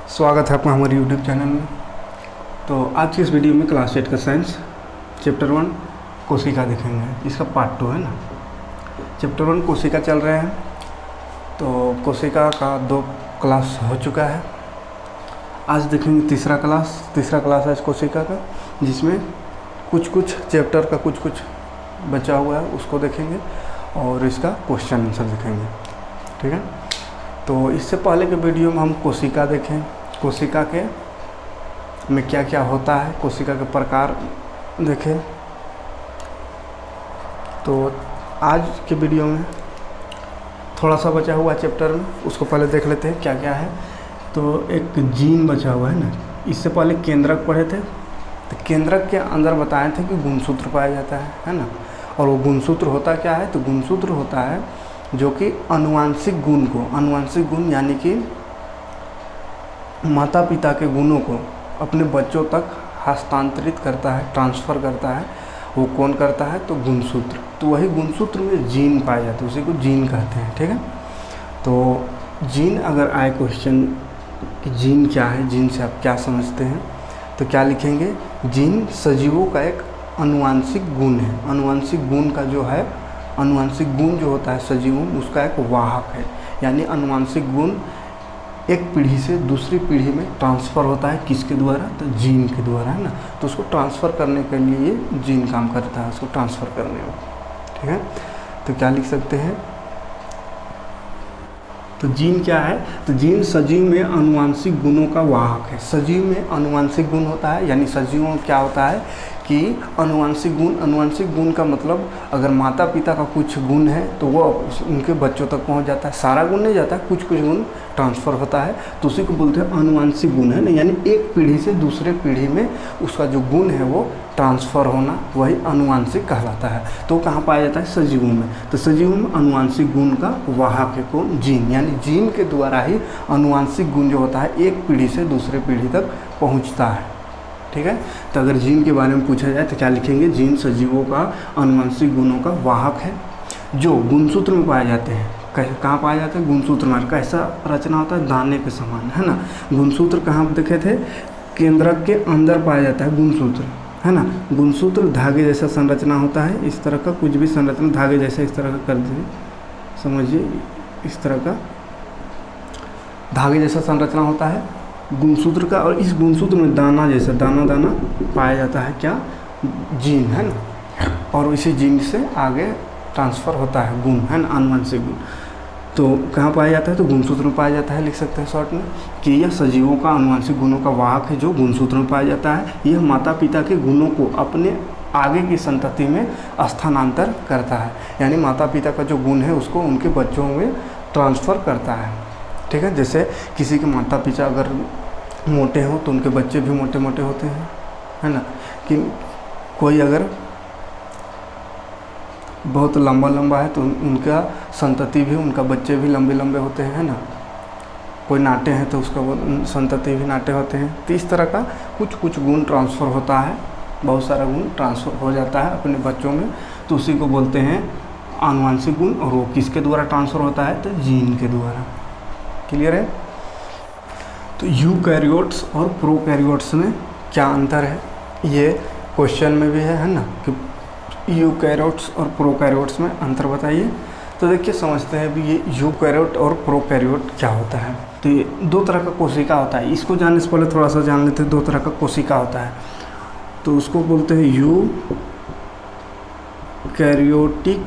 स्वागत है आपका हमारे यूट्यूब चैनल में। तो आज की इस वीडियो में क्लास 8 का साइंस चैप्टर 1 कोशिका देखेंगे। इसका पार्ट 2 है ना। चैप्टर 1 कोशिका चल रहे हैं। तो कोशिका का 2 क्लास हो चुका है। आज देखेंगे तीसरा क्लास है इस कोशिका का, जिसमें कुछ चैप्टर का कुछ बचा हुआ है उसको देखेंगे और इसका क्वेश्चन आंसर देखेंगे। ठीक है। तो इससे पहले के वीडियो में हम कोशिका देखें, कोशिका के में क्या क्या होता है, कोशिका के प्रकार देखें। तो आज के वीडियो में थोड़ा सा बचा हुआ चैप्टर में उसको पहले देख लेते हैं क्या क्या है। तो एक जीन बचा हुआ है ना। इससे पहले केंद्रक पढ़े थे। तो केंद्रक के अंदर बताए थे कि गुणसूत्र पाया जाता है ना। और वो गुणसूत्र होता क्या है? तो गुणसूत्र होता है जो कि आनुवांशिक गुण यानी कि माता पिता के गुणों को अपने बच्चों तक हस्तांतरित करता है, ट्रांसफ़र करता है। वो कौन करता है? तो गुणसूत्र। तो वही गुणसूत्र में जीन पाए जाते हैं, उसी को जीन कहते हैं। ठीक है। तो जीन अगर आए क्वेश्चन कि जीन क्या है, जीन से आप क्या समझते हैं, तो क्या लिखेंगे? जीन सजीवों का एक आनुवांशिक गुण है। आनुवांशिक गुण का जो है, आनुवांशिक गुण जो होता है सजीवों में, उसका एक वाहक है। यानी आनुवांशिक गुण एक पीढ़ी से दूसरी पीढ़ी में ट्रांसफ़र होता है। किसके द्वारा? तो जीन के द्वारा, है ना। तो उसको ट्रांसफ़र करने के लिए जीन काम करता है, उसको ट्रांसफ़र करने में। ठीक है। तो क्या लिख सकते हैं? तो जीन क्या है? तो जीन सजीव में आनुवांशिक गुणों का वाहक है। सजीव में आनुवांशिक गुण होता है, यानी सजीवों में क्या होता है कि आनुवांशिक गुण का मतलब अगर माता पिता का कुछ गुण है तो वो उनके बच्चों तक पहुंच जाता है। सारा गुण नहीं जाता, कुछ गुण ट्रांसफ़र होता है, तो उसी को बोलते हैं आनुवांशिक गुण, है ना। यानी एक पीढ़ी से दूसरे पीढ़ी में उसका जो गुण है वो ट्रांसफ़र होना, वही आनुवांशिक कहलाता है। तो कहाँ पाया जाता है? सजीवों में। तो सजीवों में आनुवांशिक गुण का वाहक है कौन? जीन। यानी जीन के द्वारा ही आनुवांशिक गुण जो होता है एक पीढ़ी से दूसरे पीढ़ी तक पहुँचता है। ठीक है। तो अगर जीन के बारे में पूछा जाए तो क्या लिखेंगे? जीन सजीवों का आनुवांशिक गुणों का वाहक है जो गुणसूत्र में पाए जाते हैं। कहाँ पाए जाते हैं? गुणसूत्र में। कैसा रचना होता है? दाने के समान, है ना। गुणसूत्र कहाँ देखे थे? केंद्रक के अंदर पाया जाता है गुणसूत्र, है ना। गुणसूत्र धागे जैसा संरचना होता है। इस तरह का कुछ भी संरचना धागे जैसा इस तरह का कर दीजिए, समझिए इस तरह का धागे जैसा संरचना होता है गुणसूत्र का। और इस गुणसूत्र में दाना जैसा दाना पाया जाता है, क्या? जीन, है ना। और इसी जीन से आगे ट्रांसफ़र होता है गुण, है ना, आनुवांशिक गुण। तो कहाँ पाया जाता है? तो गुणसूत्र में पाया जाता है। लिख सकते हैं शॉर्ट में कि यह सजीवों का आनुवांशिक गुणों का वाहक है जो गुणसूत्र में पाया जाता है। यह माता पिता के गुणों को अपने आगे की संतति में स्थानांतर करता है। यानी माता पिता का जो गुण है उसको उनके बच्चों में ट्रांसफ़र करता है। ठीक है। जैसे किसी के माता पिता अगर मोटे हों तो उनके बच्चे भी मोटे मोटे होते हैं, है ना। कि कोई अगर बहुत लंबा है तो उनका संतति भी, उनका बच्चे भी लंबे होते हैं, है ना। कोई नाटे हैं तो उसका वो संतति भी नाटे होते हैं। तो इस तरह का कुछ गुण ट्रांसफ़र होता है, बहुत सारा गुण ट्रांसफ़र हो जाता है अपने बच्चों में। तो उसी को बोलते हैं आनुवांशिक गुण। और वो किसके द्वारा ट्रांसफ़र होता है? तो जीन के द्वारा। क्लियर है। तो यूकैरियोट्स और प्रोकैरियोट्स में क्या अंतर है, ये क्वेश्चन में भी है ना, कि यूकैरियोट्स और प्रोकैरियोट्स में अंतर बताइए। तो देखिए समझते हैं भी ये यूकैरियोट और प्रोकैरियोट क्या होता है। तो ये 2 तरह का कोशिका होता है। इसको जानने से पहले थोड़ा सा जान लेते हैं। 2 तरह का कोशिका होता है, तो उसको बोलते हैं यूकैरियोटिक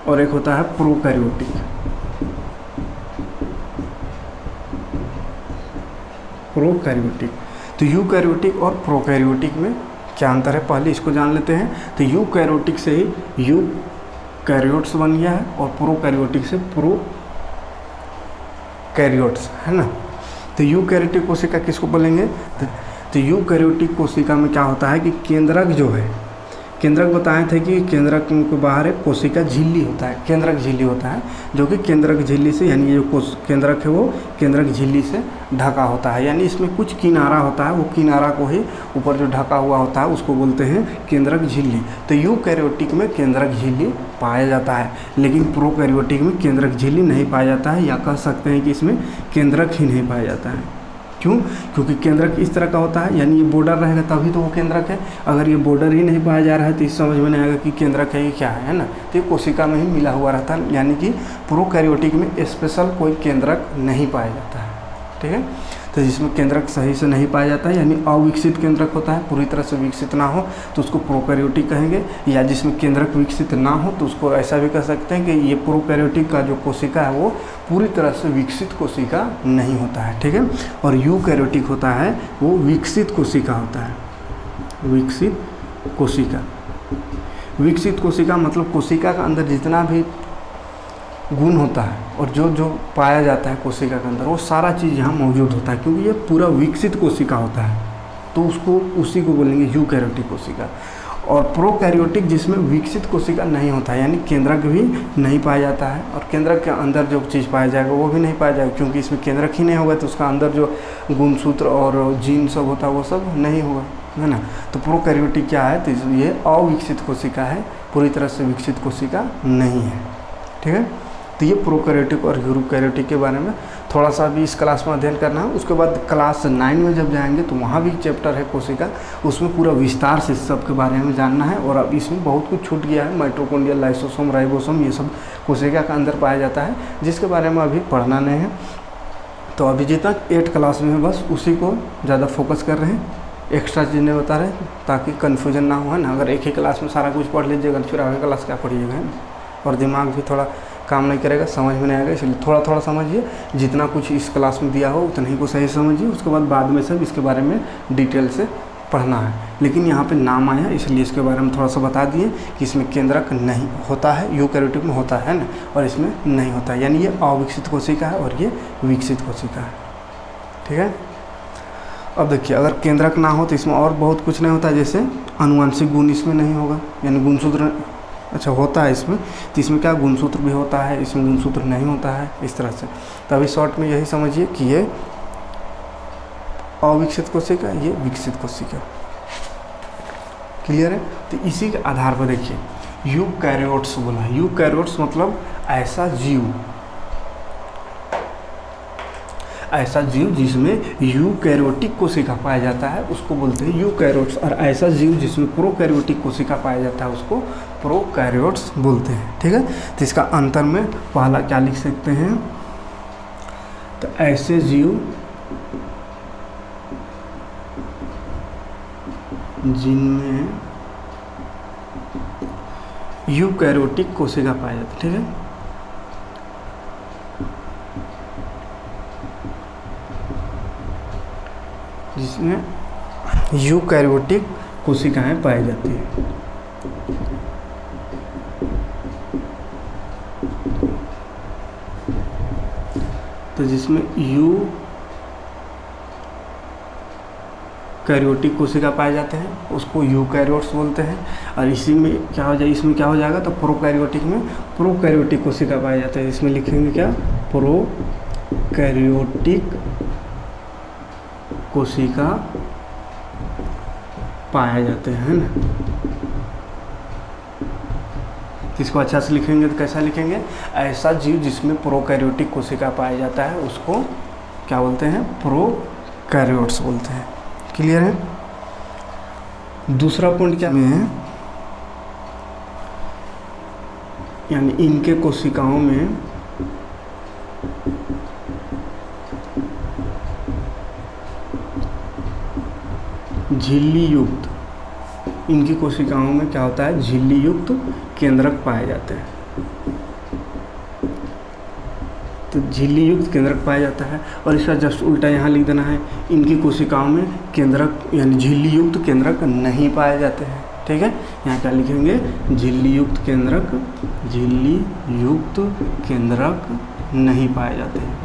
और एक होता है प्रोकैरियोटिक। प्रोकैरियोटिक। तो यूकैरियोटिक और प्रोकैरियोटिक में क्या अंतर है, पहले इसको जान लेते हैं। तो यूकैरियोटिक से ही यूकैरियोट्स बन गया है और प्रोकैरियोटिक से प्रोकैरियोट्स, है ना। तो यूकैरियोटिक कोशिका किसको बोलेंगे? तो यूकैरियोटिक कोशिका में क्या होता है कि केंद्रक जो है, केंद्रक बताए थे कि केंद्रक के बाहर एक कोशिका झिल्ली होता है, केंद्रक झिल्ली होता है, जो कि केंद्रक झिल्ली से यानी ये जो केंद्रक है वो केंद्रक झिल्ली से ढका होता है, यानी इसमें कुछ किनारा होता है, वो किनारा को ही ऊपर जो ढका हुआ होता है उसको बोलते हैं केंद्रक झिल्ली। तो यूकैरियोटिक में केंद्रक झिल्ली पाया जाता है, लेकिन प्रोकैरियोटिक में केंद्रक झिल्ली नहीं पाया जाता है, या कह सकते हैं कि इसमें केंद्रक ही नहीं पाया जाता है। क्यों? क्योंकि केंद्रक इस तरह का होता है, यानी ये बॉर्डर रहेगा तभी तो वो केंद्रक है। अगर ये बॉर्डर ही नहीं पाया जा रहा है तो इस समझ में नहीं आएगा कि केंद्रक है ये क्या है ना। तो ये कोशिका में ही मिला हुआ रहता है, यानी कि प्रोकैरियोटिक में स्पेशल कोई केंद्रक नहीं पाया जाता है। ठीक है, तो जिसमें केंद्रक सही से नहीं पाया जाता है यानी अविकसित केंद्रक होता है, पूरी तरह से विकसित ना हो तो उसको प्रोकैरियोटिक कहेंगे, या जिसमें केंद्रक विकसित ना हो तो उसको ऐसा भी कह सकते हैं कि ये प्रोकैरियोटिक का जो कोशिका है वो पूरी तरह से विकसित कोशिका नहीं होता है। ठीक है, और यूकैरियोटिक होता है वो विकसित कोशिका होता है, विकसित कोशिका। विकसित कोशिका मतलब कोशिका का अंदर जितना भी गुण होता है और जो जो पाया जाता है कोशिका के अंदर वो सारा चीज़ यहाँ मौजूद होता है, क्योंकि ये पूरा विकसित कोशिका होता है, तो उसको उसी को बोलेंगे यूकैरियोटिक कोशिका। और प्रोकैरियोटिक जिसमें विकसित कोशिका नहीं होता है, यानी केंद्रक भी नहीं पाया जाता है, और केंद्रक के अंदर जो चीज़ पाया जाएगा वो भी नहीं पाया जाएगा, क्योंकि इसमें केंद्रक ही नहीं होगा तो उसका अंदर जो गुणसूत्र और जीन सब होता है वो सब नहीं होगा, है ना। तो प्रोकैरियोटिक क्या है, तो ये अविकसित कोशिका है, पूरी तरह से विकसित कोशिका नहीं है। ठीक है, तो ये प्रोकैरियोटिक और यूकैरियोटिक के बारे में थोड़ा सा भी इस क्लास में अध्ययन करना है। उसके बाद क्लास 9 में जब जाएंगे तो वहाँ भी चैप्टर है कोशिका, उसमें पूरा विस्तार से सब के बारे में जानना है। और अब इसमें बहुत कुछ छूट गया है, माइटोकॉन्ड्रिया, लाइसोसोम, राइबोसोम, ये सब कोशिका के अंदर पाया जाता है, जिसके बारे में अभी पढ़ना नहीं है। तो अभी जितना 8 क्लास में है बस उसी को ज़्यादा फोकस कर रहे हैं, एक्स्ट्रा चीज़ें बता रहे हैं ताकि कन्फ्यूजन ना हो, है ना। अगर एक ही क्लास में सारा कुछ पढ़ लीजिएगा फिर आगे क्लास क्या पढ़िएगा, है ना, और दिमाग भी थोड़ा काम नहीं करेगा, समझ में नहीं आएगा। इसलिए थोड़ा थोड़ा समझिए, जितना कुछ इस क्लास में दिया हो उतना ही को सही समझिए, उसके बाद में सब इसके बारे में डिटेल से पढ़ना है। लेकिन यहाँ पे नाम आया इसलिए इसके बारे में थोड़ा सा बता दिए कि इसमें केंद्रक नहीं होता है, यूकैरियोटिक में होता है ना, और इसमें नहीं होता है, यानी ये अविकसित कोशिका है और ये विकसित कोशिका है। ठीक है, अब देखिए अगर केंद्रक ना हो तो इसमें और बहुत कुछ नहीं होता, जैसे आनुवंशिक गुण इसमें नहीं होगा, यानी गुणसूत्र अच्छा होता है इसमें, तो इसमें क्या गुणसूत्र भी होता है, इसमें गुणसूत्र नहीं होता है, इस तरह से। तो अभी शॉर्ट में यही समझिए कि ये अविकसित कोशिका, ये विकसित कोशिका। क्लियर है? तो इसी के आधार पर देखिए यूकैरियोट्स बोला, यूकैरियोट्स मतलब ऐसा जीव, ऐसा जीव जिसमें यूकैरियोटिक कोशिका पाया जाता है उसको बोलते हैं यूकैरियोट्स, और ऐसा जीव जिसमें प्रोकैरियोटिक कोशिका पाया जाता है उसको प्रोकैरियोट्स बोलते हैं। ठीक है, तो इसका अंतर में पहला क्या लिख सकते हैं, तो ऐसे जीव जिनमें यूकैरियोटिक कोशिका पाया जाता है। ठीक है, जिसमें यूकैरियोटिक कोशिकाएं पाई जाती हैं। तो जिसमें यूकैरियोटिक कोशिका पाए जाते हैं उसको यूकैरियोट्स बोलते हैं। और इसी में क्या हो जाए, इसमें क्या हो जाएगा, तो प्रोकैरियोटिक में प्रोकैरियोटिक कोशिका पाए जाते हैं, इसमें लिखेंगे क्या, प्रोकैरियोटिक कोशिका पाए जाते हैं ना। तो इसको अच्छा से लिखेंगे तो कैसा लिखेंगे, ऐसा जीव जिसमें प्रोकैरियोटिक कोशिका पाया जाता है उसको क्या बोलते हैं, प्रोकैरियोट्स बोलते हैं। क्लियर है? दूसरा पॉइंट क्या है, यानी इनके कोशिकाओं में झिल्ली युक्त, इनकी कोशिकाओं में क्या होता है, झिल्ली युक्त केंद्रक पाए जाते हैं। तो झिल्ली युक्त केंद्रक पाया जाता है, और इसका जस्ट उल्टा यहाँ लिख देना है, इनकी कोशिकाओं में केंद्रक यानी झिल्ली युक्त केंद्रक नहीं पाए जाते हैं। ठीक है, यहाँ क्या लिखेंगे, झिल्ली युक्त केंद्रक, झिल्ली युक्त केंद्रक नहीं पाए जाते हैं।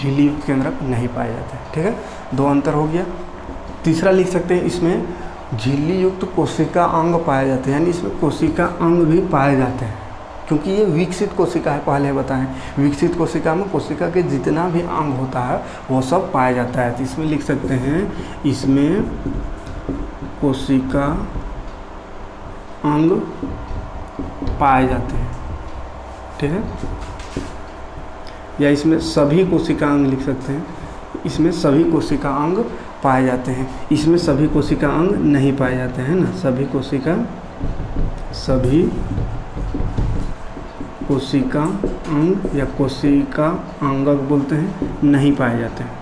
झिल्ली युक्त केंद्रक नहीं पाए जाते हैं। ठीक है, 2 अंतर हो गया। तीसरा लिख सकते हैं, इसमें झिल्ली युक्त कोशिका अंग पाए जाते हैं, यानी इसमें कोशिका अंग भी पाए जाते हैं, क्योंकि ये विकसित कोशिका है। पहले बताएं, विकसित कोशिका में कोशिका के जितना भी अंग होता है वो सब पाया जाता है। तो इसमें लिख सकते हैं, इसमें कोशिका अंग पाए जाते हैं। ठीक है, या इसमें सभी कोशिका अंग लिख सकते हैं, इसमें सभी कोशिका अंग पाए जाते हैं। इसमें सभी कोशिका अंग नहीं पाए जाते हैं ना, सभी कोशिका अंग या कोशिका अंगक बोलते हैं, नहीं पाए जाते हैं।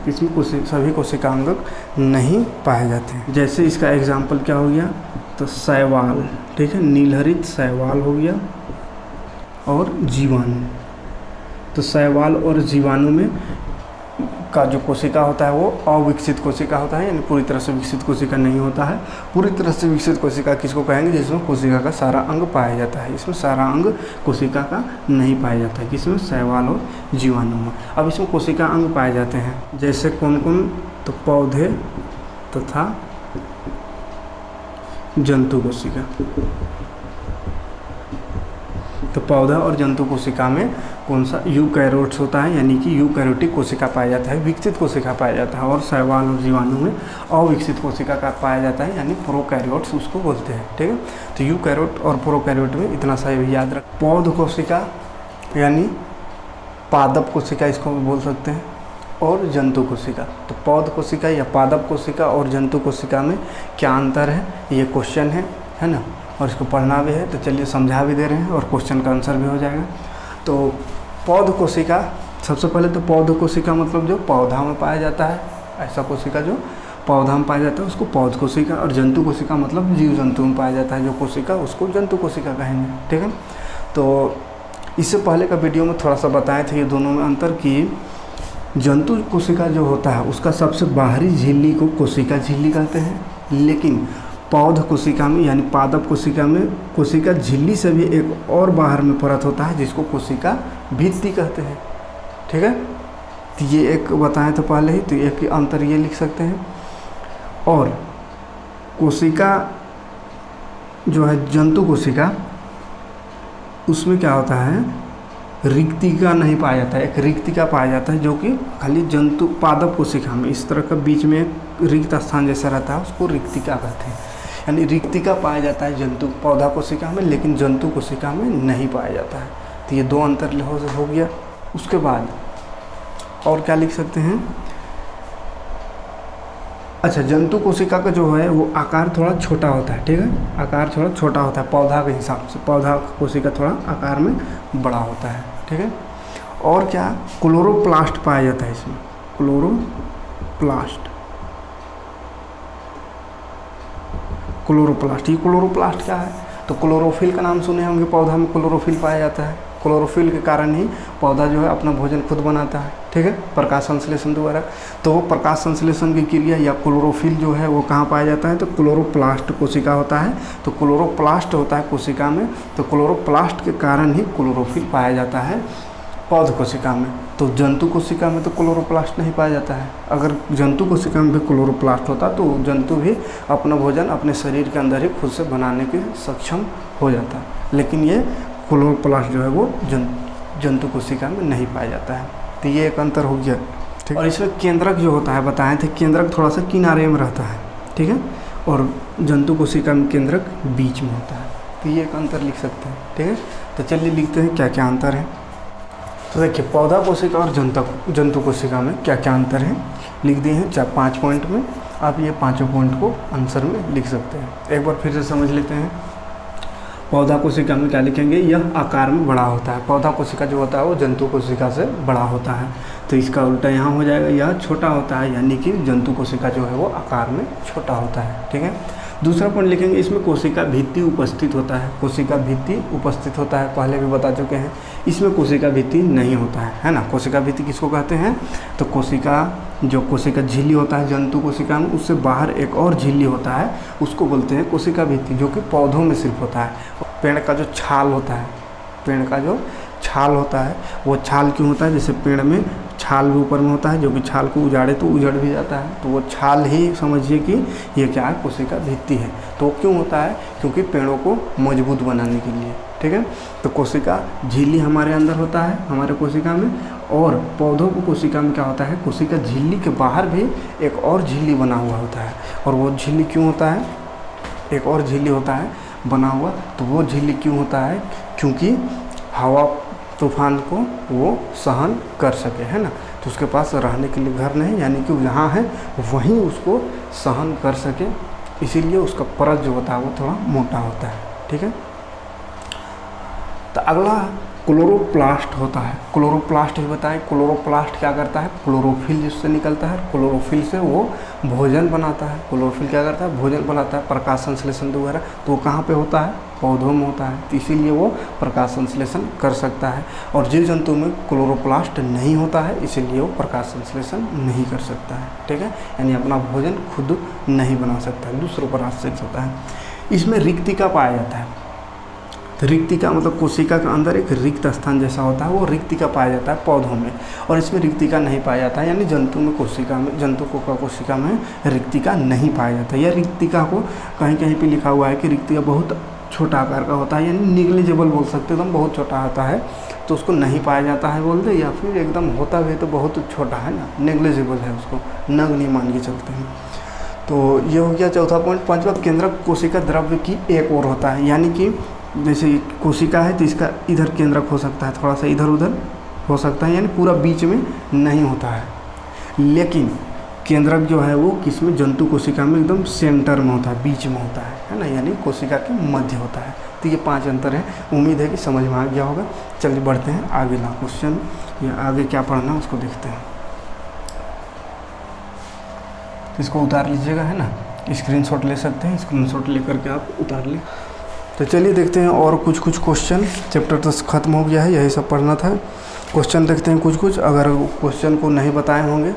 इसमें सभी कोशिका अंगक नहीं पाए जाते हैं। जैसे इसका एग्जाम्पल क्या हो गया, तो शैवाल, ठीक है, नीलहरित शैवाल हो गया, और जीवाणु। तो शैवाल और जीवाणु में का जो कोशिका होता है वो अविकसित कोशिका होता है, यानी पूरी तरह से विकसित कोशिका नहीं होता है। पूरी तरह से विकसित कोशिका किसको कहेंगे, जिसमें कोशिका का सारा अंग पाया जाता है। इसमें सारा अंग कोशिका का नहीं पाया जाता है, किसमें, शैवाल और जीवाणु में। अब इसमें कोशिका अंग पाए जाते हैं, जैसे कौन कौन, तो पौधे तथा जंतु कोशिका। तो पौधा और जंतु कोशिका में कौन सा, यूकैरियोट्स होता है, यानी कि यूकैरियोटिक कोशिका पाया जाता है, विकसित कोशिका पाया जाता है। और शैवाल और जीवाणु में अविकसित कोशिका का पाया जाता है, यानी प्रोकैरियोट्स उसको बोलते हैं। ठीक है, तो यूकैरियोट और प्रोकैरियोट में इतना सा भी याद रख। पौध कोशिका यानी पादप कोशिका इसको बोल सकते हैं, और जंतु कोशिका। तो पौध कोशिका या पादप कोशिका और जंतु कोशिका में क्या अंतर है, ये क्वेश्चन है ना, और इसको पढ़ना भी है। तो चलिए समझा भी दे रहे हैं और क्वेश्चन का आंसर भी हो जाएगा। तो पौध कोशिका, सबसे पहले तो पौध कोशिका मतलब जो पौधा में पाया जाता है, ऐसा कोशिका जो पौधा में पाया जाता है उसको पौध कोशिका, और जंतु कोशिका मतलब जीव जंतु में पाया जाता है जो कोशिका, उसको जंतु कोशिका कहेंगे। ठीक है, तो इससे पहले का वीडियो में थोड़ा सा बताए थे ये दोनों में अंतर, कि जंतु कोशिका जो होता है उसका सबसे बाहरी झिल्ली को कोशिका झिल्ली कहते हैं, लेकिन पौध कोशिका में यानी पादप कोशिका में कोशिका झिल्ली से भी एक और बाहर में परत होता है जिसको कोशिका भित्ति कहते हैं। ठीक है, तो ये एक बताएं तो पहले ही, तो एक अंतर ये लिख सकते हैं। और कोशिका जो है जंतु कोशिका, उसमें क्या होता है, रिक्तिका नहीं पाया जाता है, एक रिक्तिका पाया जाता है जो कि खाली जंतु पादप कोशिका में इस तरह का बीच में रिक्त स्थान जैसा रहता है, उसको रिक्तिका कहते हैं। यानी रिक्तिका पाया जाता है जंतु पौधा कोशिका में, लेकिन जंतु कोशिका में नहीं पाया जाता है। तो ये 2 अंतर हो गया। उसके बाद और क्या लिख सकते हैं, अच्छा, जंतु कोशिका का जो है वो आकार थोड़ा छोटा होता है। ठीक है, आकार थोड़ा छोटा होता है पौधा के हिसाब से, पौधा कोशिका थोड़ा आकार में बड़ा होता है। ठीक है, और क्या, क्लोरोप्लास्ट पाया जाता है इसमें, क्लोरोप्लास्ट। ये क्लोरोप्लास्ट क्या है, तो क्लोरोफिल का नाम सुने होंगे, पौधा में क्लोरोफिल पाया जाता है। क्लोरोफिल के कारण ही पौधा जो है अपना भोजन खुद बनाता है। ठीक है, प्रकाश संश्लेषण द्वारा। तो वो प्रकाश संश्लेषण की क्रिया या क्लोरोफिल जो है वो कहाँ पाया जाता है, तो क्लोरोप्लास्ट कोशिका होता है। तो क्लोरोप्लास्ट होता है कोशिका में, तो क्लोरोप्लास्ट के कारण ही क्लोरोफिल पाया जाता है पौध कोशिका में। तो जंतु कोशिका में तो क्लोरोप्लास्ट नहीं पाया जाता है। अगर जंतु कोशिका में भी क्लोरोप्लास्ट होता तो जंतु भी अपना भोजन अपने शरीर के अंदर ही खुद से बनाने के सक्षम हो जाता, लेकिन ये क्लोरोप्लास्ट जो है वो जंतु कोशिका में नहीं पाया जाता है। तो ये एक अंतर हो गया। ठीक, और इसमें केंद्रक जो होता है बताए थे, केंद्रक थोड़ा सा किनारे में रहता है। ठीक है, और जंतु कोशिका में केंद्रक बीच में होता है। तो ये एक अंतर लिख सकते हैं। ठीक है, तो चलिए लिखते हैं क्या क्या अंतर है। तो देखिए, पौधा कोशिका और जंतु कोशिका में क्या क्या अंतर है लिख दिए हैं 5 पॉइंट में। आप ये 5 पॉइंट को आंसर में लिख सकते हैं। एक बार फिर से समझ लेते हैं। पौधा कोशिका में क्या लिखेंगे, यह आकार में बड़ा होता है। पौधा कोशिका जो होता है वो जंतु कोशिका से बड़ा होता है। तो इसका उल्टा यहाँ हो जाएगा, यह छोटा होता है, यानी कि जंतु कोशिका जो है वो आकार में छोटा होता है। ठीक है, दूसरा पॉइंट लिखेंगे, इसमें कोशिका भित्ति उपस्थित होता है। कोशिका भित्ति उपस्थित होता है, पहले भी बता चुके हैं। इसमें कोशिका भित्ति नहीं होता है ना। कोशिका भित्ति किसको कहते हैं, तो कोशिका झिल्ली होता है जंतु कोशिका में, उससे बाहर एक और झिल्ली होता है, उसको बोलते हैं कोशिका भित्ति, जो कि पौधों में सिर्फ होता है। पेड़ का जो छाल होता है, पेड़ का जो छाल होता है वो छाल क्यों होता है, जैसे पेड़ में छाल भी ऊपर में होता है जो कि छाल को उजाड़े तो उजड़ भी जाता है, तो वो छाल ही समझिए कि ये क्या है, कोशिका भित्ति है। तो क्यों होता है, क्योंकि पेड़ों को मजबूत बनाने के लिए, ठीक है। तो कोशिका झिल्ली हमारे अंदर होता है, हमारे कोशिका में, और पौधों को कोशिका में क्या होता है, कोशिका झिल्ली के बाहर भी एक और झिल्ली बना हुआ होता है। और वो झिल्ली क्यों होता है, एक और झिल्ली होता है बना हुआ, तो वो झिल्ली क्यों होता है, क्योंकि हवा तूफान को वो सहन कर सके, है ना। तो उसके पास रहने के लिए घर नहीं, यानी कि जहाँ है वहीं उसको सहन कर सके, इसीलिए उसका परत जो होता है वो थोड़ा मोटा होता है, ठीक है। तो अगला क्लोरोप्लास्ट होता है। क्लोरोप्लास्ट भी बताएं, क्लोरोप्लास्ट क्या करता है, क्लोरोफिल जिससे निकलता है, क्लोरोफिल से वो भोजन बनाता है। क्लोरोफिल क्या करता है, भोजन बनाता है, प्रकाश संश्लेषण वगैरह। तो वो कहाँ पे होता है, पौधों में होता है, तो इसीलिए वो प्रकाश संश्लेषण कर सकता है। और जीव जंतु में क्लोरोप्लास्ट नहीं होता है, इसीलिए वो प्रकाश संश्लेषण नहीं कर सकता है, ठीक है। यानी अपना भोजन खुद नहीं बना सकता है, दूसरों पर आश्रित होता है। इसमें रिक्तिका पाया जाता है। तो रिक्तिका मतलब कोशिका के अंदर एक रिक्त स्थान जैसा होता है, वो रिक्तिका पाया जाता है पौधों में, और इसमें रिक्तिका नहीं पाया जाता है। यानी जंतु में कोशिका में, जंतु को कोशिका में रिक्तिका नहीं पाया जाता है। या रिक्तिका को कहीं कहीं पे लिखा हुआ है कि रिक्तिका बहुत छोटा आकार का होता है, यानी निग्लिजिबल बोल सकते हैं, एकदम बहुत छोटा होता है, तो उसको नहीं पाया जाता है बोल दे, या फिर एकदम होता भी तो बहुत छोटा है ना, नेग्लिजिबल है, उसको नग नहीं मान के चलते हैं। तो ये हो गया चौथा पॉइंट। पांचवा, केंद्रक कोशिका द्रव्य की एक ओर होता है, यानी कि जैसे कोशिका है तो इसका इधर केंद्रक हो सकता है, थोड़ा सा इधर उधर हो सकता है, यानी पूरा बीच में नहीं होता है। लेकिन केंद्रक जो है वो किसमें, जंतु कोशिका में एकदम सेंटर में होता है, बीच में होता है ना, यानी कोशिका के मध्य होता है। तो ये 5 अंतर है। उम्मीद है कि समझ में आ गया होगा। चलिए बढ़ते हैं आगे ना क्वेश्चन, या आगे क्या पढ़ना है उसको देखते हैं। इसको उतार लीजिएगा, है ना, स्क्रीनशॉट ले सकते हैं, स्क्रीनशॉट लेकर के आप उतार लें। तो चलिए देखते हैं और कुछ क्वेश्चन। चैप्टर तो ख़त्म हो गया है, यही सब पढ़ना था। क्वेश्चन देखते हैं कुछ। अगर क्वेश्चन को नहीं बताए होंगे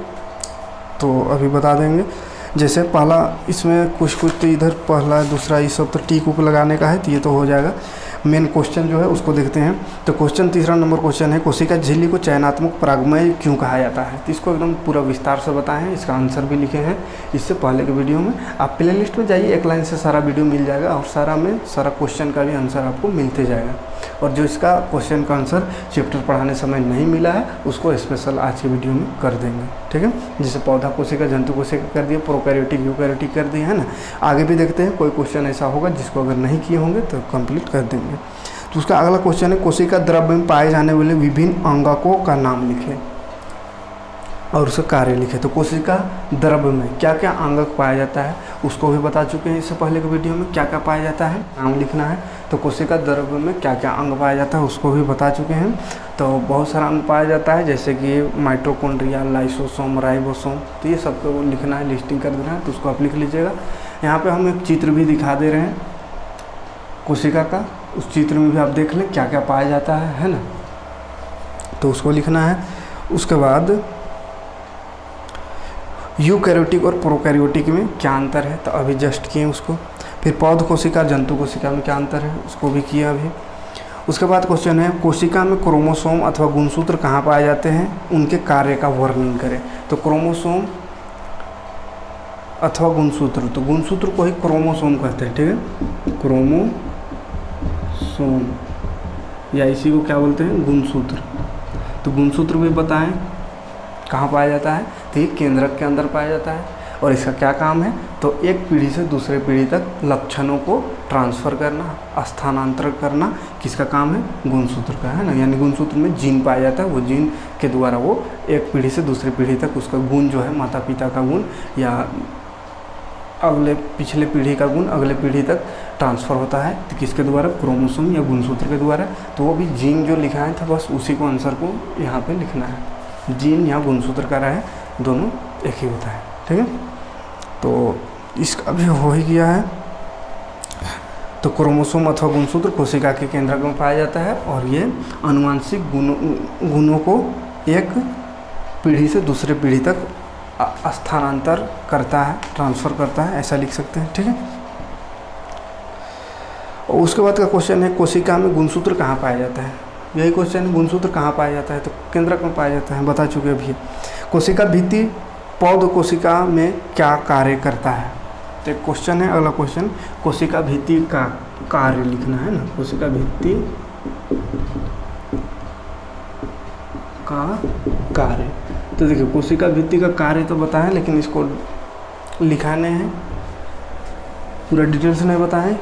तो अभी बता देंगे। जैसे पहला, इसमें कुछ तो इधर पहला दूसरा ये सब तो टिक उक लगाने का है, तो ये तो हो जाएगा। मेन क्वेश्चन जो है उसको देखते हैं। तो क्वेश्चन तीसरा नंबर क्वेश्चन है, कोशिका झिल्ली को चयनात्मक परागमय क्यों कहा जाता है। तो इसको एकदम पूरा विस्तार से बताए हैं, इसका आंसर भी लिखे हैं इससे पहले के वीडियो में। आप प्ले लिस्ट में जाइए, एक लाइन से सारा वीडियो मिल जाएगा, और सारा क्वेश्चन का भी आंसर आपको मिलते जाएगा। और जो इसका क्वेश्चन का आंसर चैप्टर पढ़ाने समय नहीं मिला है उसको स्पेशल आज के वीडियो में कर देंगे, ठीक है। जैसे पौधा कोशिका, जंतु कोशिका कर दिए, प्रोकैरियोटिक यूकैरियोटिक कर दिए, है ना। आगे भी देखते हैं, कोई क्वेश्चन ऐसा होगा जिसको अगर नहीं किए होंगे तो कंप्लीट कर देंगे। तो उसका अगला क्वेश्चन है, कोशिका द्रव्य में पाए जाने वाले विभिन्न अंगकों का नाम लिखें और उसका कार्य लिखे। तो कोशिका द्रव्य में क्या क्या अंगक पाया जाता है उसको भी बता चुके हैं इससे पहले के वीडियो में, क्या क्या पाया जाता है नाम लिखना है। तो कोशिका द्रव्य में क्या क्या अंग पाया जाता है उसको भी बता चुके हैं। तो बहुत सारा अंग पाया जाता है, जैसे कि माइटोकॉन्ड्रिया, लाइसोसोम, राइबोसोम, तो ये सबको लिखना है, लिस्टिंग कर देना है। तो उसको आप लिख लीजिएगा। यहाँ पे हम एक चित्र भी दिखा दे रहे हैं कोशिका का, उस चित्र में भी आप देख लें क्या क्या पाया जाता है ना। तो उसको लिखना है। उसके बाद यूकैरियोटिक और प्रोकैरियोटिक में क्या अंतर है, तो अभी जस्ट किए उसको। फिर पौध कोशिका, जंतु कोशिका में क्या अंतर है उसको भी किया अभी। उसके बाद क्वेश्चन है, कोशिका में क्रोमोसोम अथवा गुणसूत्र कहाँ पाए जाते हैं, उनके कार्य का वर्णन करें। तो क्रोमोसोम अथवा गुणसूत्र, तो गुणसूत्र को ही क्रोमोसोम कहते हैं, ठीक है, क्रोमोसोम, या इसी को क्या बोलते हैं, गुणसूत्र। तो गुणसूत्र भी बताएं कहाँ पाया जाता है, तो ये केंद्रक के अंदर पाया जाता है। और इसका क्या काम है, तो एक पीढ़ी से दूसरे पीढ़ी तक लक्षणों को ट्रांसफ़र करना, स्थानांतरण करना, किसका काम है, गुणसूत्र का, है ना। यानी गुणसूत्र में जीन पाया जाता है, वो जीन के द्वारा वो एक पीढ़ी से दूसरी पीढ़ी तक उसका गुण जो है, माता पिता का गुण या अगले पिछले पीढ़ी का गुण अगले पीढ़ी तक ट्रांसफ़र होता है। तो किसके द्वारा, क्रोमोसोम या गुणसूत्र के द्वारा। तो वो भी जीन जो लिखा है था, बस उसी को आंसर को यहाँ पे लिखना है। जीन या गुणसूत्र का रहा है, दोनों एक ही होता है, ठीक है। तो इसका भी हो ही गया है। तो क्रोमोसोम अथवा गुणसूत्र कोशिका के केंद्रक में पाया जाता है, और ये आनुवांशिक गुणों को एक पीढ़ी से दूसरे पीढ़ी तक स्थानांतर करता है, ट्रांसफ़र करता है, ऐसा लिख सकते हैं, ठीक है। और उसके बाद का क्वेश्चन है कोशिका में गुणसूत्र कहाँ पाया जाता है। यही क्वेश्चन है, गुणसूत्र कहाँ पाया जाता है, तो केंद्रक में पाया जाता है, बता चुके अभी। कोशिका भित्ति पौध कोशिका में क्या कार्य करता है, तो एक क्वेश्चन है। अगला क्वेश्चन, कोशिका भित्ति का कार्य लिखना है ना, कोशिका भित्ति का कार्य। तो देखिए कोशिका भित्ति का कार्य तो बताया, लेकिन इसको लिखाने हैं, पूरा डिटेल से नहीं बताएं,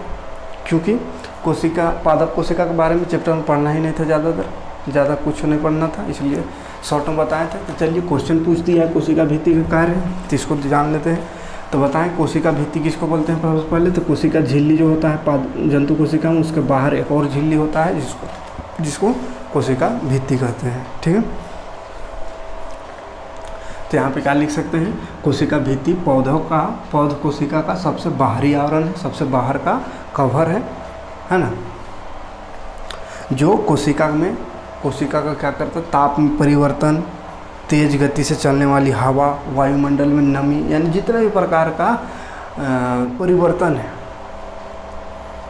क्योंकि कोशिका पादप कोशिका के बारे में चैप्टर में पढ़ना ही नहीं था, ज़्यादा कुछ नहीं पढ़ना था, इसलिए शॉर्ट में बताए थे। तो चलिए क्वेश्चन पूछ दिया है कोशिका भित्ति का कार्य, तो इसको जान लेते हैं। तो बताएं कोशिका भित्ति किसको बोलते हैं। पहले तो कोशिका झिल्ली जो होता है जंतु कोशिका में, उसके बाहर एक और झिल्ली होता है जिसको कोशिका भित्ति कहते हैं, ठीक है। तो यहाँ पे क्या लिख सकते हैं, कोशिका भित्ति पौध कोशिका का सबसे बाहरी आवरण है, सबसे बाहर का कवर है ना, जो कोशिका का क्या करता है, ताप में परिवर्तन, तेज गति से चलने वाली हवा, वायुमंडल में नमी, यानी जितने भी प्रकार का परिवर्तन है,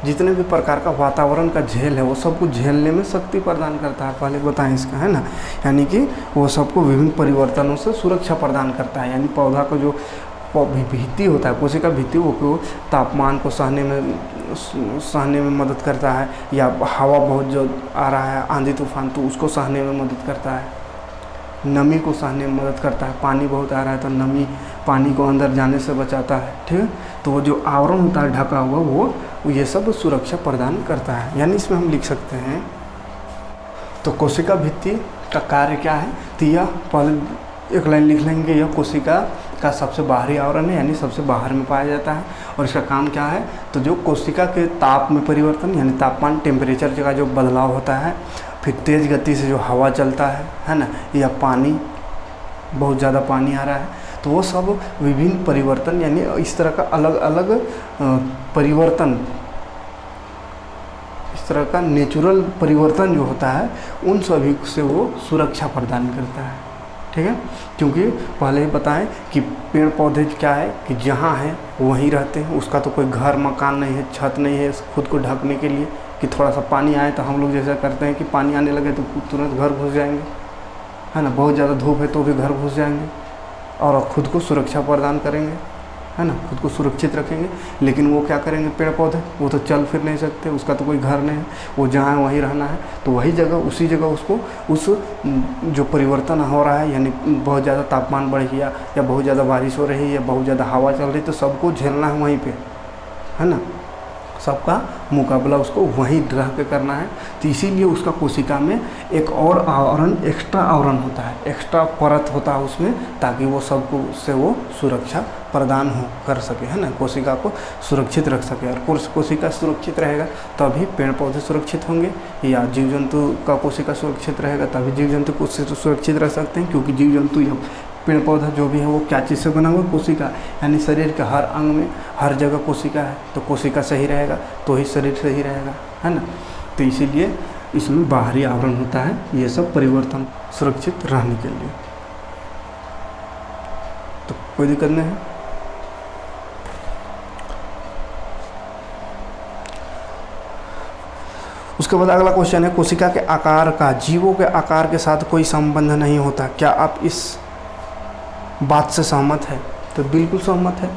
जितने भी प्रकार का वातावरण का झेल है, वो सबको झेलने में शक्ति प्रदान करता है। पहले बताएं इसका, है ना, यानी कि वो सबको विभिन्न परिवर्तनों से सुरक्षा प्रदान करता है। यानी पौधा को जो भित्ति होता है, कोशिका भित्ति, वो तापमान को सहने में मदद करता है, या हवा बहुत जो आ रहा है, आंधी तूफान, तो उसको सहने में मदद करता है, नमी को सहने में मदद करता है। पानी बहुत आ रहा है तो नमी पानी को अंदर जाने से बचाता है, ठीक है। तो वो जो आवरण होता है ढका हुआ, वो ये सब सुरक्षा प्रदान करता है। यानी इसमें हम लिख सकते हैं, तो कोशिका भित्ति का कार्य क्या है, तो यह पहले एक लाइन लिख लेंगे, यह कोशिका का सबसे बाहरी आवरण है, यानी सबसे बाहर में पाया जाता है। और इसका काम क्या है, तो जो कोशिका के ताप में परिवर्तन, यानी तापमान टेम्परेचर का जो बदलाव होता है, फिर तेज़ गति से जो हवा चलता है ना, या पानी, बहुत ज़्यादा पानी आ रहा है, तो वो सब विभिन्न परिवर्तन, यानी इस तरह का अलग अलग परिवर्तन, इस तरह का नेचुरल परिवर्तन जो होता है, उन सभी से वो सुरक्षा प्रदान करता है, ठीक है। क्योंकि पहले ही बताएं कि पेड़ पौधे क्या है कि जहाँ है वहीं रहते हैं, उसका तो कोई घर मकान नहीं है, छत नहीं है खुद को ढकने के लिए, कि थोड़ा सा पानी आए तो हम लोग जैसा करते हैं कि पानी आने लगे तो तुरंत घर घुस जाएंगे, है ना, बहुत ज़्यादा धूप है तो भी घर घुस जाएंगे, और खुद को सुरक्षा प्रदान करेंगे, है ना, खुद को सुरक्षित रखेंगे। लेकिन वो क्या करेंगे, पेड़ पौधे, वो तो चल फिर नहीं सकते, उसका तो कोई घर नहीं है, वो जहाँ है वहीं रहना है, तो वही जगह, उसी जगह उसको उस जो परिवर्तन हो रहा है, यानी बहुत ज़्यादा तापमान बढ़ गया, या बहुत ज़्यादा बारिश हो रही है, या बहुत ज़्यादा हवा चल रही, तो सबको झेलना है वहीं पर, है ना, सबका मुकाबला उसको वहीं रह के करना है। तो इसीलिए उसका कोशिका में एक और आवरण, एक्स्ट्रा आवरण होता है, एक्स्ट्रा परत होता है उसमें, ताकि वो सबको से वो सुरक्षा प्रदान कर सके, है ना, कोशिका को सुरक्षित रख सके। और कोशिका सुरक्षित रहेगा तभी पेड़ पौधे सुरक्षित होंगे, या जीव जंतु का कोशिका सुरक्षित रहेगा तभी जीव जंतु को सुरक्षित रह सकते हैं। क्योंकि जीव जंतु या पेड़ पौधा जो भी है वो क्या चीज़ से बना हुआ, कोशिका, यानी शरीर के हर अंग में हर जगह कोशिका है, तो कोशिका सही रहेगा तो ही शरीर सही रहेगा, है ना। तो इसीलिए इसमें बाहरी आवरण होता है, ये सब परिवर्तन सुरक्षित रहने के लिए। तो कोई दिक्कत नहीं है। उसके बाद अगला क्वेश्चन है, कोशिका के आकार का जीवों के आकार के साथ कोई संबंध नहीं होता, क्या आप इस बात से सहमत है। तो बिल्कुल सहमत है।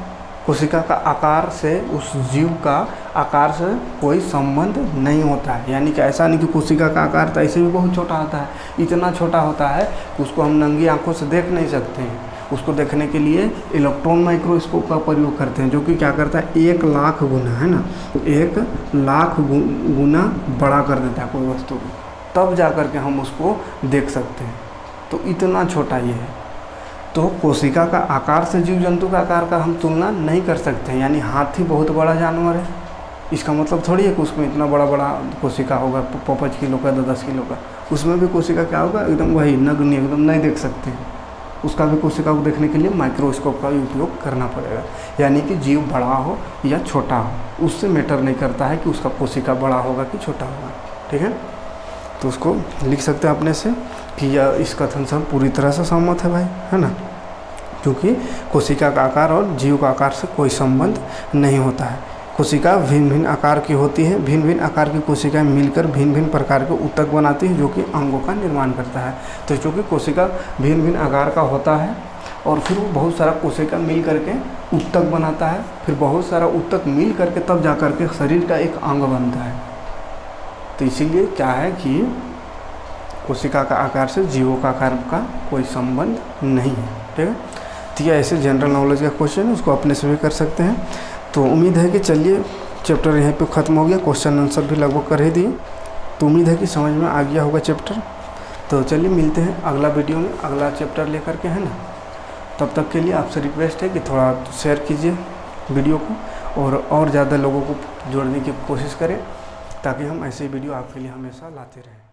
कोशिका का आकार से उस जीव का आकार से कोई संबंध नहीं होता है। यानी कि ऐसा नहीं कि कोशिका का आकार तो ऐसे भी बहुत छोटा होता है, इतना छोटा होता है कि उसको हम नंगी आंखों से देख नहीं सकते हैं। उसको देखने के लिए इलेक्ट्रॉन माइक्रोस्कोप का प्रयोग करते हैं, जो कि क्या करता है 1,00,000 गुना, है ना, 1,00,000 गुना बड़ा कर देता है कोई वस्तु को, तब जा कर के हम उसको देख सकते हैं। तो इतना छोटा ये है। तो कोशिका का आकार से जीव जंतु का आकार का हम तुलना नहीं कर सकते हैं। यानी हाथी बहुत बड़ा जानवर है, इसका मतलब थोड़ी है कि उसमें इतना बड़ा बड़ा कोशिका होगा 5 किलो का, 10 किलो का। उसमें भी कोशिका क्या होगा, एकदम वही नगण्य, एकदम नहीं देख सकते हैं। उसका भी कोशिका को देखने के लिए माइक्रोस्कोप का उपयोग करना पड़ेगा। यानी कि जीव बड़ा हो या छोटा हो, उससे मैटर नहीं करता है कि उसका कोशिका बड़ा होगा कि छोटा होगा। ठीक है, तो उसको लिख सकते हैं अपने से कि यह इस कथन से हम पूरी तरह से सहमत है भाई, है ना, क्योंकि कोशिका का आकार और जीव का आकार से कोई संबंध नहीं होता है। कोशिका भिन्न भिन्न आकार की होती है। भिन्न भिन्न आकार की कोशिकाएं मिलकर भिन्न भिन्न प्रकार के ऊतक बनाती हैं जो कि अंगों का निर्माण करता है। तो चूँकि कोशिका भिन्न भिन्न आकार का होता है और फिर वो बहुत सारा कोशिका मिल करके ऊतक बनाता है, फिर बहुत सारा ऊतक मिल करके तब जा कर के शरीर का एक अंग बनता है। तो इसीलिए क्या है कि कोशिका का आकार से जीवों का आकार का कोई संबंध नहीं है। ठीक है, तो ये ऐसे जनरल नॉलेज का क्वेश्चन है, उसको अपने से भी कर सकते हैं। तो उम्मीद है कि चलिए चैप्टर यहीं पे ख़त्म हो गया, क्वेश्चन आंसर भी लगभग कर ही दिए। तो उम्मीद है कि समझ में आ गया होगा चैप्टर। तो चलिए मिलते हैं अगला वीडियो में अगला चैप्टर लेकर के, है ना। तब तक के लिए आपसे रिक्वेस्ट है कि थोड़ा शेयर कीजिए वीडियो को और ज़्यादा लोगों को जोड़ने की कोशिश करें ताकि हम ऐसे वीडियो आपके लिए हमेशा लाते रहें।